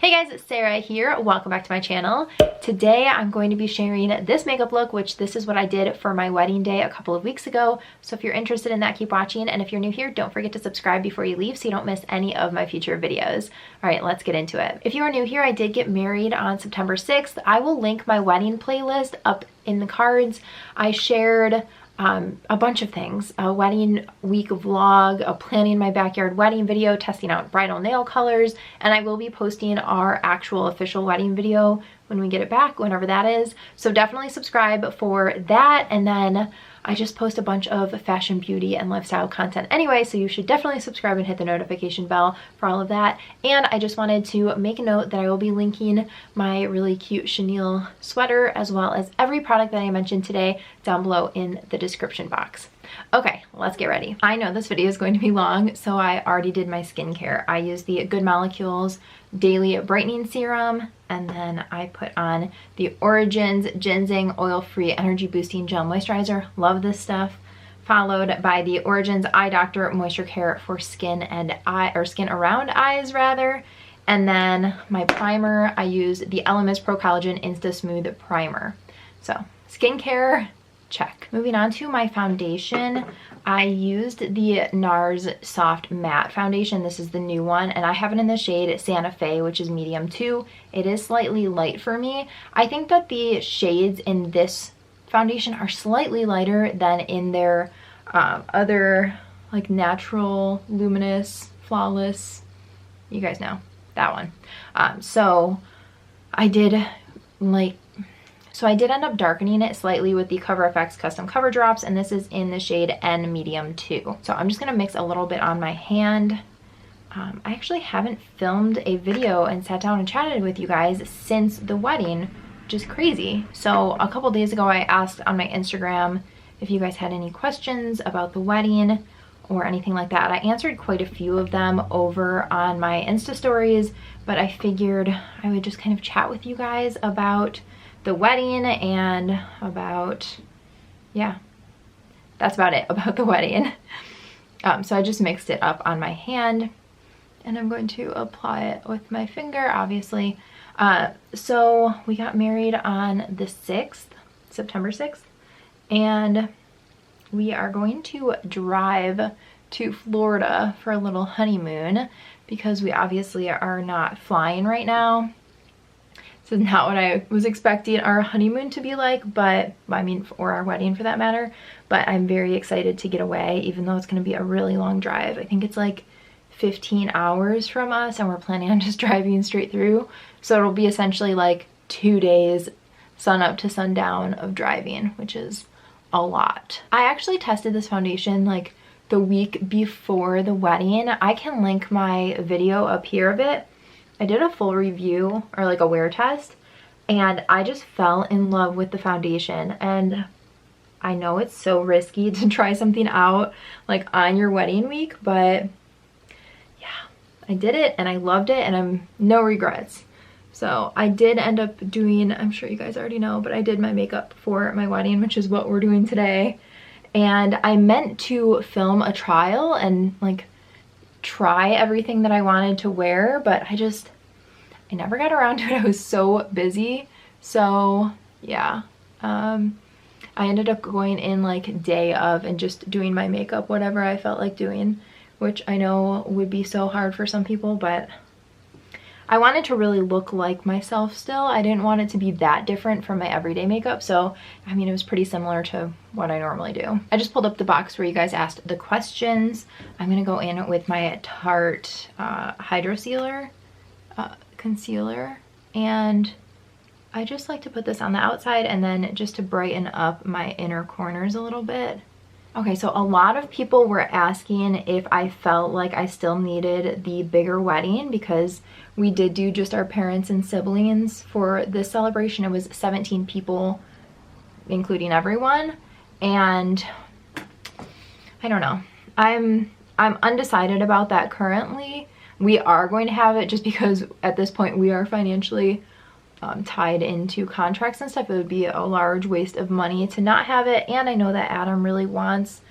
Hey guys, it's Sarah here. Welcome back to my channel. Today I'm going to be sharing this makeup look, which this is what I did for my wedding day a couple of weeks ago. So if you're interested in that, keep watching. And if you're new here, don't forget to subscribe before you leave so you don't miss any of my future videos. All right, let's get into it. If you are new here, I did get married on September 6th. I will link my wedding playlist up in the cards. I shared a bunch of things, a wedding week vlog, a planning my backyard wedding video, testing out bridal nail colors, and I will be posting our actual official wedding video when we get it back, whenever that is. So definitely subscribe for that. And then I just post a bunch of fashion, beauty, and lifestyle content anyway, so you should definitely subscribe and hit the notification bell for all of that. And I just wanted to make a note that I will be linking my really cute chenille sweater as well as every product that I mentioned today down below in the description box. Okay, let's get ready. I know this video is going to be long, so I already did my skincare. I used the Good Molecules Daily Brightening Serum, and then I put on the Origins Ginseng Oil-Free Energy Boosting Gel Moisturizer. Love this stuff. Followed by the Origins Eye Doctor Moisture Care for skin and eye, or skin around eyes rather. And then my primer, I used the Elemis Pro Collagen Insta Smooth Primer. So skincare, check. Moving on to my foundation, I used the NARS Soft Matte Foundation. This is the new one, and I have it in the shade Santa Fe, which is medium 2. It is slightly light for me. I think that the shades in this foundation are slightly lighter than in their other, like, natural, luminous, flawless, you guys know, that one. So I did end up darkening it slightly with the Cover FX Custom Cover Drops, and this is in the shade N Medium 2. So I'm just gonna mix a little bit on my hand. I actually haven't filmed a video and sat down and chatted with you guys since the wedding, which is crazy. So a couple days ago I asked on my Instagram if you guys had any questions about the wedding or anything like that. I answered quite a few of them over on my Insta stories, but I figured I would just kind of chat with you guys about the wedding and about, yeah, that's about it about the wedding. So I just mixed it up on my hand, and I'm going to apply it with my finger, obviously. So we got married on the 6th, September 6th, and we are going to drive to Florida for a little honeymoon because we obviously are not flying right now. This is not what I was expecting our honeymoon to be like, but I mean, or our wedding for that matter, but I'm very excited to get away, even though it's going to be a really long drive. I think it's like 15 hours from us, and we're planning on just driving straight through. So it'll be essentially like 2 days, sun up to sundown of driving, which is a lot. I actually tested this foundation like the week before the wedding. I can link my video up here of it. I did a full review, or like a wear test, and I just fell in love with the foundation. And I know it's so risky to try something out like on your wedding week, but yeah, I did it and I loved it, and I'm no regrets. So I did end up doing, I'm sure you guys already know, but I did my makeup for my wedding, which is what we're doing today. And I meant to film a trial and like try everything that I wanted to wear, but I never got around to it. I was so busy. So yeah, I ended up going in like day of and just doing my makeup, whatever I felt like doing, which I know would be so hard for some people, but I wanted to really look like myself still. I didn't want it to be that different from my everyday makeup. So, I mean, it was pretty similar to what I normally do. I just pulled up the box where you guys asked the questions. I'm gonna go in with my Tarte Hydrocealer concealer. And I just like to put this on the outside and then just to brighten up my inner corners a little bit. Okay, so a lot of people were asking if I felt like I still needed the bigger wedding because we did do just our parents and siblings for this celebration. It was 17 people, including everyone, and I don't know. I'm undecided about that currently. We are going to have it just because at this point we are financially tied into contracts and stuff. It would be a large waste of money to not have it, and I know that Adam really wants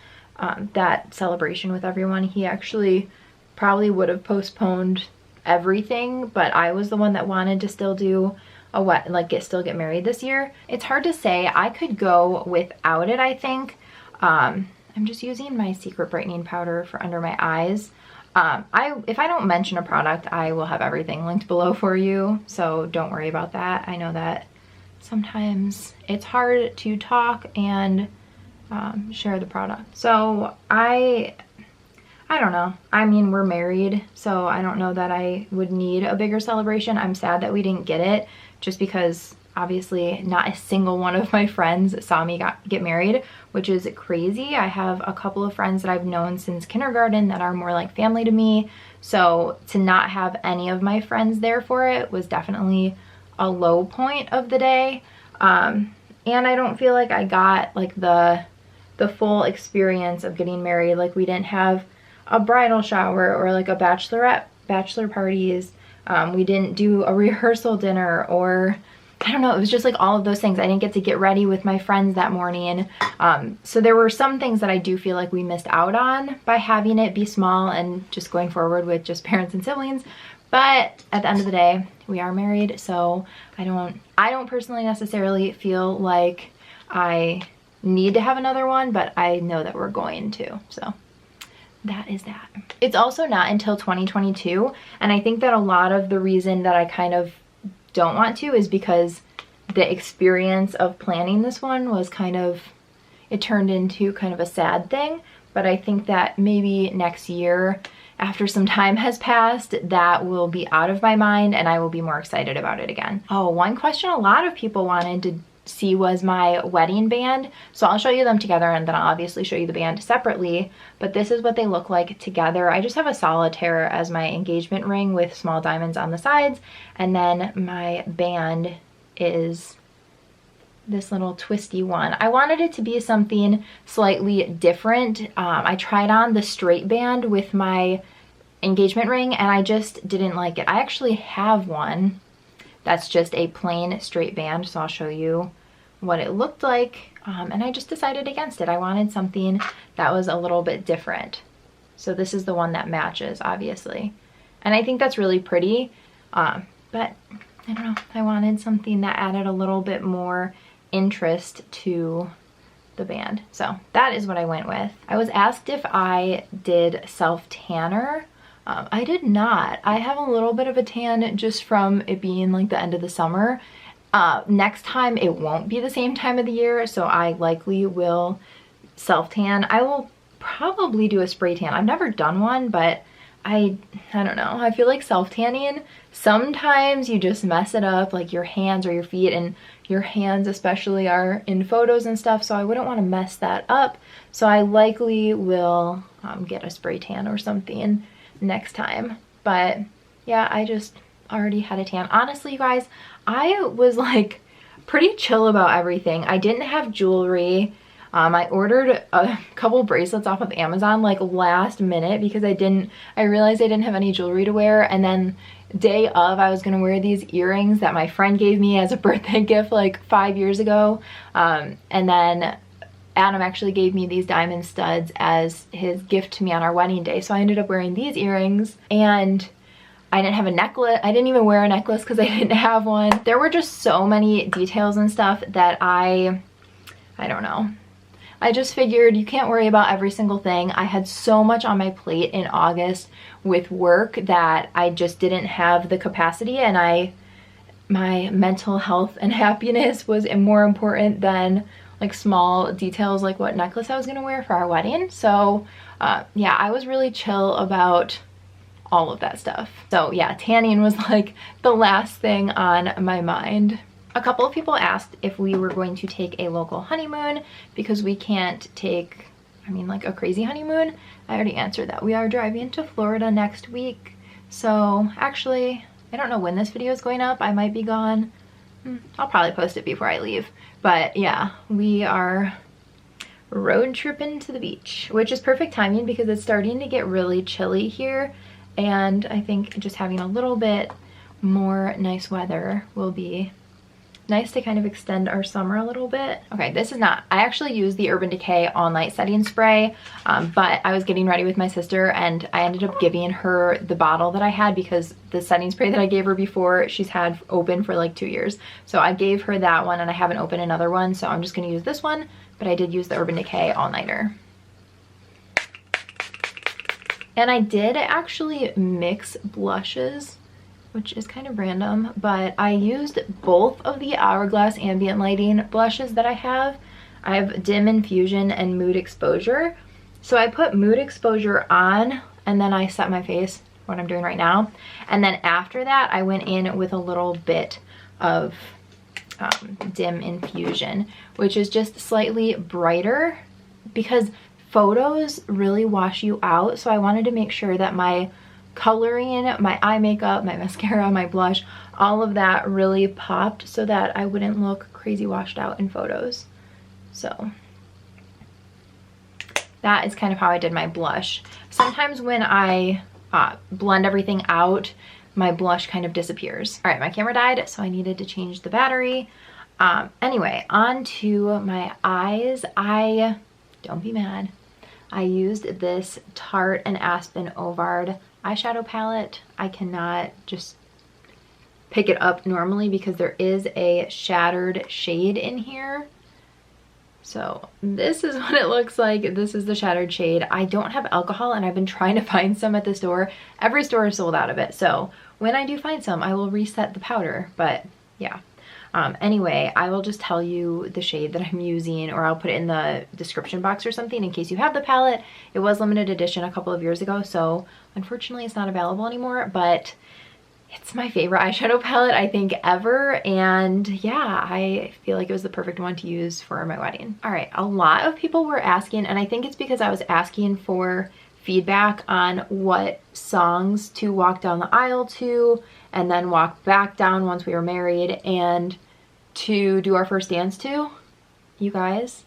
that celebration with everyone. He actually probably would have postponed everything, but I was the one that wanted to still do a wet, like still get married this year. It's hard to say. I could go without it, I think. I'm just using my Secret Brightening Powder for under my eyes. If I don't mention a product, I will have everything linked below for you, so don't worry about that. I know that sometimes it's hard to talk and share the product. So I don't know. I mean, we're married, so I don't know that I would need a bigger celebration. I'm sad that we didn't get it, just because obviously not a single one of my friends saw me get married, which is crazy. I have a couple of friends that I've known since kindergarten that are more like family to me. So to not have any of my friends there for it was definitely a low point of the day. And I don't feel like I got like the full experience of getting married. Like, we didn't have a bridal shower or like a bachelor parties. We didn't do a rehearsal dinner, or I don't know, it was just like all of those things. I didn't get to get ready with my friends that morning. So there were some things that I do feel like we missed out on by having it be small and just going forward with just parents and siblings. But at the end of the day, we are married, so I don't personally necessarily feel like I need to have another one, but I know that we're going to, so that is that. It's also not until 2022, and I think that a lot of the reason that I kind of don't want to is because the experience of planning this one was kind of, it turned into kind of a sad thing. But I think that maybe next year, after some time has passed, that will be out of my mind and I will be more excited about it again. Oh, one question a lot of people wanted to see was my wedding band. So I'll show you them together, and then I'll obviously show you the band separately, but this is what they look like together. I just have a solitaire as my engagement ring with small diamonds on the sides, and then my band is this little twisty one. I wanted it to be something slightly different. I tried on the straight band with my engagement ring and I just didn't like it. I actually have one that's just a plain straight band, so I'll show you what it looked like, and I just decided against it. I wanted something that was a little bit different. So this is the one that matches, obviously, and I think that's really pretty, but I don't know, I wanted something that added a little bit more interest to the band, so that is what I went with. I was asked if I did self-tanner. I did not. I have a little bit of a tan just from it being like the end of the summer. Next time it won't be the same time of the year, so I likely will self-tan. I will probably do a spray tan. I've never done one, but I don't know. I feel like self-tanning, sometimes you just mess it up, like your hands or your feet, and your hands especially are in photos and stuff, so I wouldn't want to mess that up. So I likely will get a spray tan or something next time. But yeah, I just already had a tan. Honestly, you guys, I was like pretty chill about everything. I didn't have jewelry. I ordered a couple bracelets off of Amazon like last minute because I realized I didn't have any jewelry to wear, and then day of I was gonna wear these earrings that my friend gave me as a birthday gift like 5 years ago, and then Adam actually gave me these diamond studs as his gift to me on our wedding day. So I ended up wearing these earrings, and I didn't have a necklace. I didn't even wear a necklace because I didn't have one. There were just so many details and stuff that I don't know. I just figured you can't worry about every single thing. I had so much on my plate in August with work that I just didn't have the capacity, and my mental health and happiness was more important than like small details like what necklace I was gonna wear for our wedding. So yeah, I was really chill about all of that stuff. So yeah, tanning was like the last thing on my mind. A couple of people asked if we were going to take a local honeymoon because we can't take, I mean, like a crazy honeymoon. I already answered that. We are driving to Florida next week. So actually, I don't know when this video is going up. I might be gone. I'll probably post it before I leave. But yeah, we are road tripping to the beach, which is perfect timing because it's starting to get really chilly here. And I think just having a little bit more nice weather will be nice to kind of extend our summer a little bit. Okay, this is not, I actually used the Urban Decay All Night Setting Spray, but I was getting ready with my sister and I ended up giving her the bottle that I had because the setting spray that I gave her before, she's had open for like 2 years. So I gave her that one and I haven't opened another one, so I'm just gonna use this one, but I did use the Urban Decay All Nighter. And I did actually mix blushes, which is kind of random, but I used both of the Hourglass Ambient Lighting blushes that I have. I have Dim Infusion and Mood Exposure. So I put Mood Exposure on and then I set my face, what I'm doing right now. And then after that, I went in with a little bit of Dim Infusion, which is just slightly brighter because photos really wash you out. So I wanted to make sure that my coloring, my eye makeup, my mascara, my blush, all of that really popped so that I wouldn't look crazy washed out in photos. So that is kind of how I did my blush. Sometimes when I blend everything out, my blush kind of disappears. All right, my camera died, so I needed to change the battery. Anyway, on to my eyes. Don't be mad. I used this Tarte and Aspen Ovard eyeshadow palette. I cannot just pick it up normally because there is a shattered shade in here. So this is what it looks like. This is the shattered shade. I don't have alcohol and I've been trying to find some at the store. Every store is sold out of it. So when I do find some, I will reset the powder, but yeah. Anyway, I will just tell you the shade that I'm using, or I'll put it in the description box or something in case you have the palette. It was limited edition a couple of years ago, so unfortunately it's not available anymore, but it's my favorite eyeshadow palette I think ever, and yeah, I feel like it was the perfect one to use for my wedding. All right, a lot of people were asking, and I think it's because I was asking for feedback on what songs to walk down the aisle to and then walk back down once we were married and to do our first dance to. You guys,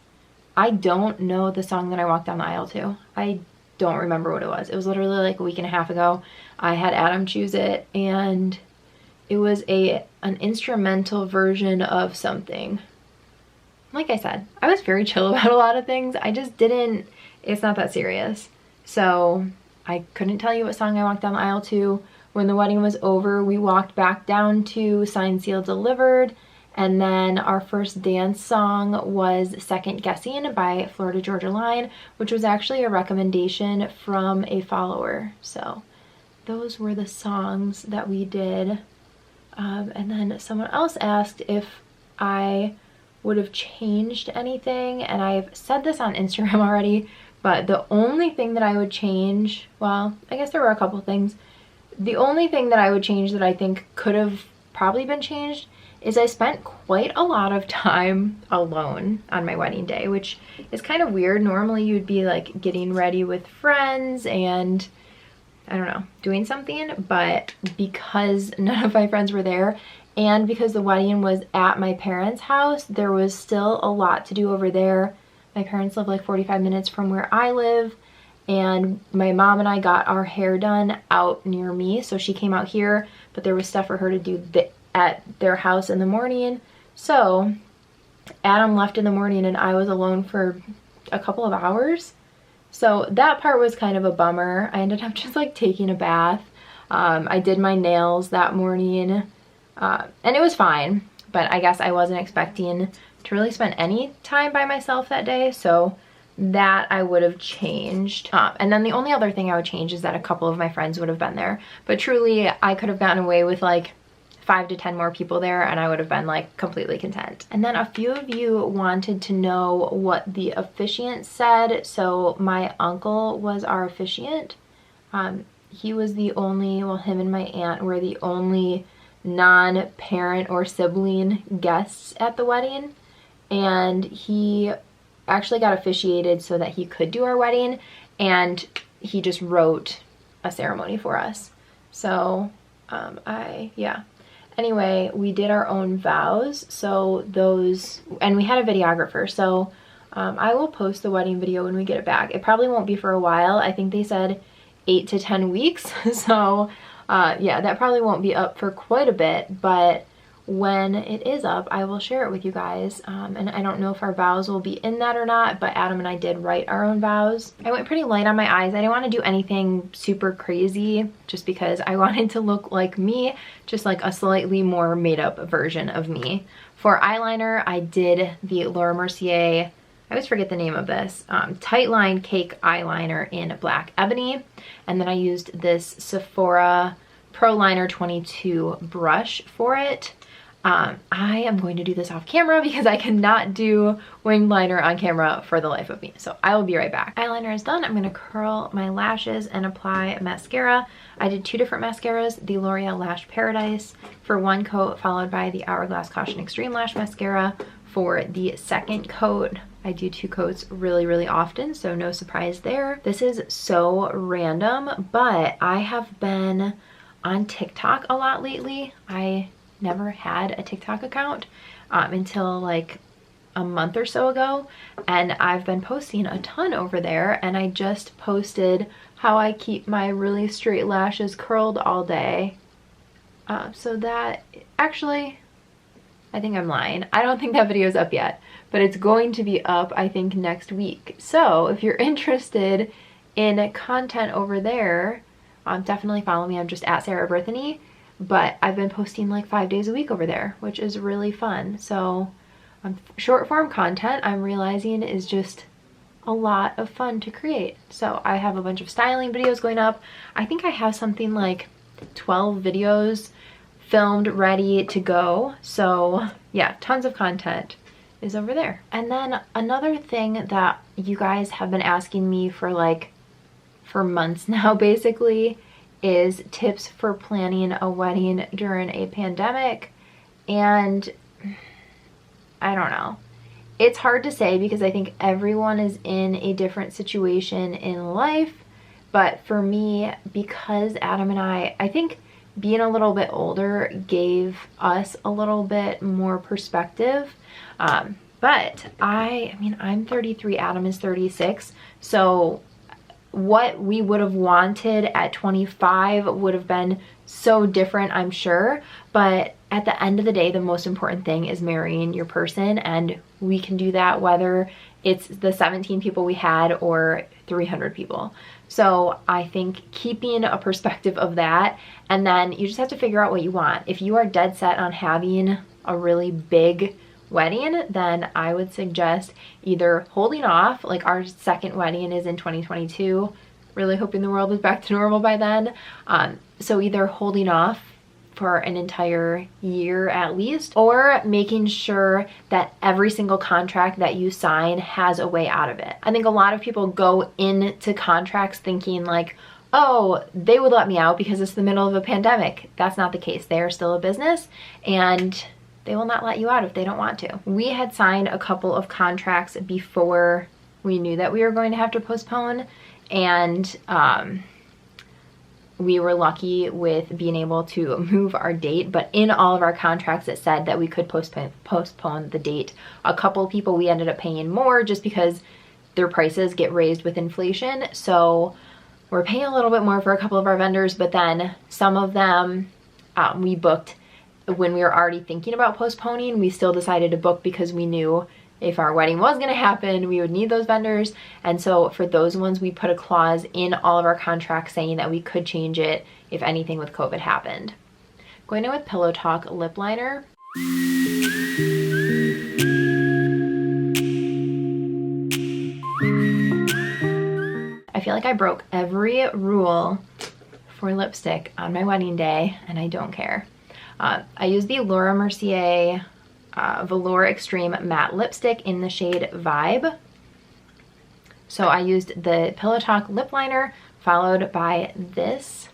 I don't know the song that I walked down the aisle to. I don't remember what it was. It was literally like a week and a half ago. I had Adam choose it and it was an instrumental version of something. Like I said, I was very chill about a lot of things. I just didn't, it's not that serious. So I couldn't tell you what song I walked down the aisle to. When the wedding was over, we walked back down to Signed, Sealed, Delivered, and then our first dance song was Second Guessing by Florida Georgia Line, which was actually a recommendation from a follower. So those were the songs that we did. And then someone else asked if I would have changed anything, and I've said this on Instagram already, but the only thing that I would change, well, I guess there were a couple things. The only thing that I would change that I think could have probably been changed is I spent quite a lot of time alone on my wedding day, which is kind of weird. Normally you'd be like getting ready with friends and I don't know, doing something, but because none of my friends were there and because the wedding was at my parents' house, there was still a lot to do over there. My parents live like 45 minutes from where I live, and my mom and I got our hair done out near me, so she came out here, but there was stuff for her to do at their house in the morning. So Adam left in the morning and I was alone for a couple of hours. So that part was kind of a bummer. I ended up just like taking a bath. I did my nails that morning and it was fine, but I guess I wasn't expecting to really spend any time by myself that day. So that I would have changed. And then the only other thing I would change is that a couple of my friends would have been there. But truly, I could have gotten away with like 5 to 10 more people there and I would have been like completely content. And then a few of you wanted to know what the officiant said. So my uncle was our officiant. He was the only, well, him and my aunt were the only non-parent or sibling guests at the wedding. And he actually got officiated so that he could do our wedding, and he just wrote a ceremony for us. So yeah. Anyway, we did our own vows, so those, and we had a videographer, so I will post the wedding video when we get it back. It probably won't be for a while. I think they said 8 to 10 weeks, so yeah, that probably won't be up for quite a bit, but when it is up, I will share it with you guys. And I don't know if our vows will be in that or not, but Adam and I did write our own vows. I went pretty light on my eyes. I didn't want to do anything super crazy just because I wanted to look like me, just like a slightly more made up version of me. For eyeliner, I did the Laura Mercier, I always forget the name of this, Tightline Cake Eyeliner in Black Ebony. And then I used this Sephora Pro Liner 22 brush for it. I am going to do this off camera because I cannot do winged liner on camera for the life of me. So I will be right back. Eyeliner is done. I'm going to curl my lashes and apply mascara. I did 2 different mascaras, the L'Oreal Lash Paradise for 1 coat, followed by the Hourglass Caution Extreme Lash Mascara for the 2nd coat. I do 2 coats really often, so no surprise there. This is so random, but I have been on TikTok a lot lately. I never had a TikTok account until like a month or so ago, and I've been posting a ton over there, and I just posted how I keep my really straight lashes curled all day. So that, actually, I think I'm lying. I don't think that video's up yet, but it's going to be up, I think, next week. So if you're interested in content over there, definitely follow me. I'm just at Sarah Brithinee. But I've been posting like 5 days a week over there, which is really fun. So short form content, I'm realizing, is just a lot of fun to create. So I have a bunch of styling videos going up. I think I have something like 12 videos filmed, ready to go. So yeah, tons of content is over there. And then another thing that you guys have been asking me for months now, basically, is tips for planning a wedding during a pandemic. And I don't know. It's hard to say because I think everyone is in a different situation in life. But for me, because Adam and I think being a little bit older gave us a little bit more perspective. But I mean, I'm 33, Adam is 36. So what we would have wanted at 25 would have been so different, I'm sure. But at the end of the day, the most important thing is marrying your person, and we can do that whether it's the 17 people we had or 300 people. So I think keeping a perspective of that, and then you just have to figure out what you want. If you are dead set on having a really big wedding, then I would suggest either holding off, like our 2nd wedding is in 2022, really hoping the world is back to normal by then. So either holding off for an entire year at least, or making sure that every single contract that you sign has a way out of it. I think a lot of people go into contracts thinking like, oh, they would let me out because it's the middle of a pandemic. That's not the case. They are still a business, and they will not let you out if they don't want to. We had signed a couple of contracts before we knew that we were going to have to postpone, and we were lucky with being able to move our date, but in all of our contracts it said that we could postpone the date. A couple people we ended up paying more just because their prices get raised with inflation, so we're paying a little bit more for a couple of our vendors, but then some of them we booked when we were already thinking about postponing. We still decided to book because we knew if our wedding was going to happen, we would need those vendors. And so for those ones, we put a clause in all of our contracts saying that we could change it if anything with COVID happened. Going in with Pillow Talk lip liner. I feel like I broke every rule for lipstick on my wedding day, and I don't care. I used the Laura Mercier Velour Extreme Matte Lipstick in the shade Vibe. So I used the Pillow Talk lip liner followed by this.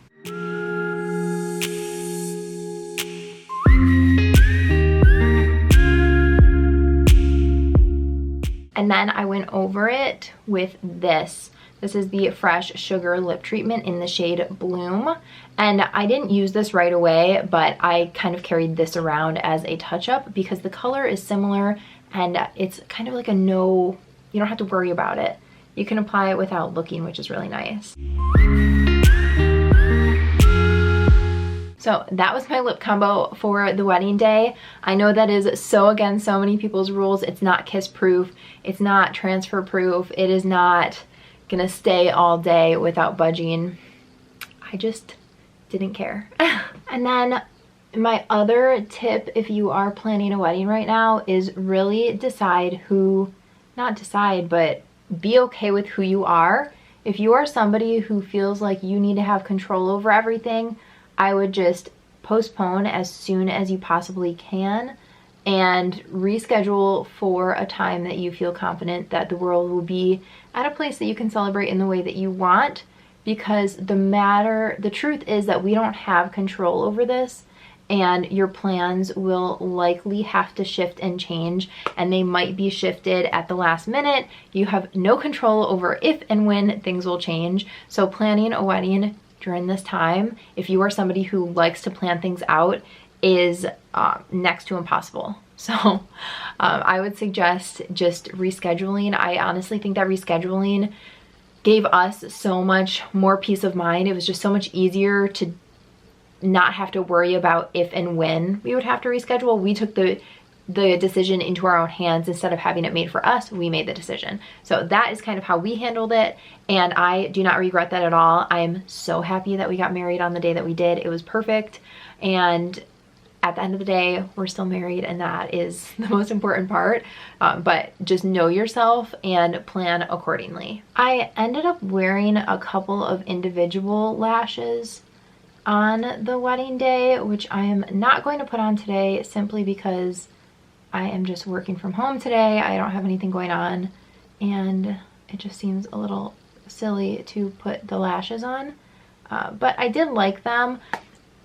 And then I went over it with this. This is the Fresh Sugar Lip Treatment in the shade Bloom. And I didn't use this right away, but I kind of carried this around as a touch-up because the color is similar and it's kind of like a no, you don't have to worry about it. You can apply it without looking, which is really nice. So that was my lip combo for the wedding day. I know that is so against so many people's rules. It's not kiss proof. It's not transfer proof. It is not gonna stay all day without budging. I just didn't care. And then my other tip, if you are planning a wedding right now, is really decide who, not decide, but be okay with who you are. If you are somebody who feels like you need to have control over everything, I would just postpone as soon as you possibly can and reschedule for a time that you feel confident that the world will be at a place that you can celebrate in the way that you want, because the truth is that we don't have control over this, and your plans will likely have to shift and change, and they might be shifted at the last minute. You have no control over if and when things will change. So planning a wedding during this time, if you are somebody who likes to plan things out, is next to impossible. So I would suggest just rescheduling. I honestly think that rescheduling gave us so much more peace of mind. It was just so much easier to not have to worry about if and when we would have to reschedule. We took the decision into our own hands. Instead of having it made for us, we made the decision. So that is kind of how we handled it, and I do not regret that at all. I am so happy that we got married on the day that we did. It was perfect, and at the end of the day, we're still married, and that is the most important part. But just know yourself and plan accordingly. I ended up wearing a couple of individual lashes on the wedding day, which I am not going to put on today simply because I am just working from home today. I don't have anything going on, and it just seems a little silly to put the lashes on. But I did like them.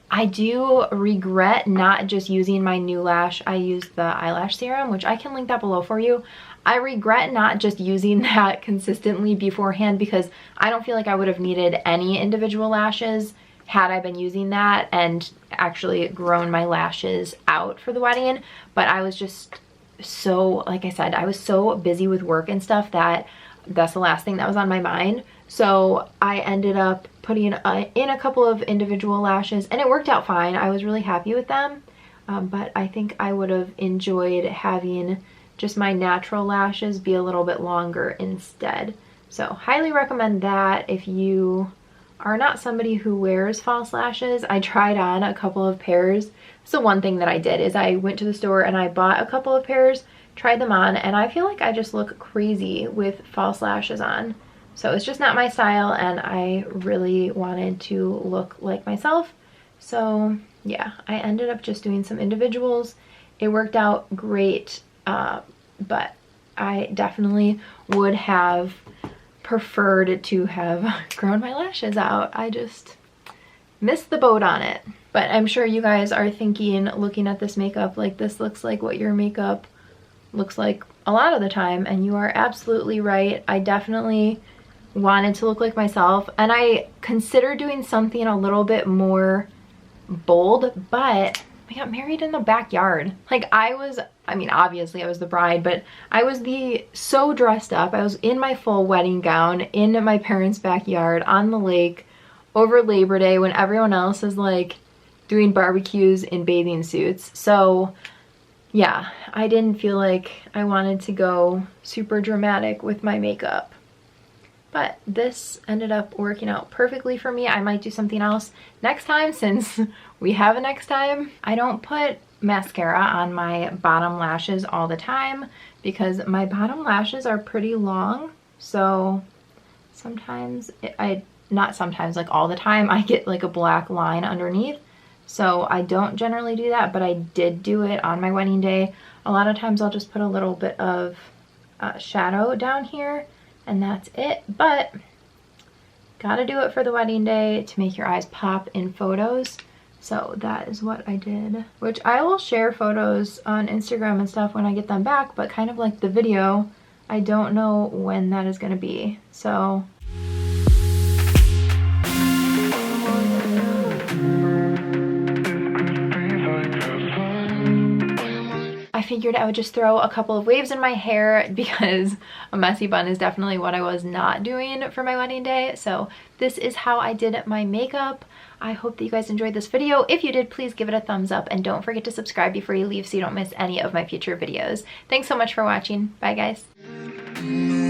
I do regret not just using my new lash. I used the eyelash serum, which I can link that below for you. I regret not just using that consistently beforehand, because I don't feel like I would have needed any individual lashes had I been using that and actually grown my lashes out for the wedding. But I was just so, like I said, I was so busy with work and stuff that that's the last thing that was on my mind. So I ended up putting in a couple of individual lashes, and it worked out fine. I was really happy with them, but I think I would have enjoyed having just my natural lashes be a little bit longer instead. So highly recommend that if you are not somebody who wears false lashes. I tried on a couple of pairs. So one thing that I did is I went to the store and I bought a couple of pairs, tried them on, and I feel like I just look crazy with false lashes on. So it's just not my style, and I really wanted to look like myself. So yeah, I ended up just doing some individuals. It worked out great, but I definitely would have preferred to have grown my lashes out. I just missed the boat on it. But I'm sure you guys are thinking, looking at this makeup, like this looks like what your makeup looks like a lot of the time, and you are absolutely right. I definitely wanted to look like myself, and I considered doing something a little bit more bold, but we got married in the backyard. Like I mean, obviously I was the bride, but I was so dressed up. I was in my full wedding gown in my parents' backyard on the lake over Labor Day when everyone else is like doing barbecues in bathing suits. So yeah, I didn't feel like I wanted to go super dramatic with my makeup. But this ended up working out perfectly for me. I might do something else next time, since we have a next time. I don't put mascara on my bottom lashes all the time because my bottom lashes are pretty long. So sometimes, not sometimes, like all the time, I get like a black line underneath. So I don't generally do that, but I did do it on my wedding day. A lot of times I'll just put a little bit of shadow down here, and that's it. But gotta do it for the wedding day to make your eyes pop in photos. So that is what I did, which I will share photos on Instagram and stuff when I get them back, but kind of like the video, I don't know when that is gonna be. So I figured I would just throw a couple of waves in my hair because a messy bun is definitely what I was not doing for my wedding day. So this is how I did my makeup. I hope that you guys enjoyed this video. If you did, please give it a thumbs up and don't forget to subscribe before you leave so you don't miss any of my future videos. Thanks so much for watching. Bye guys.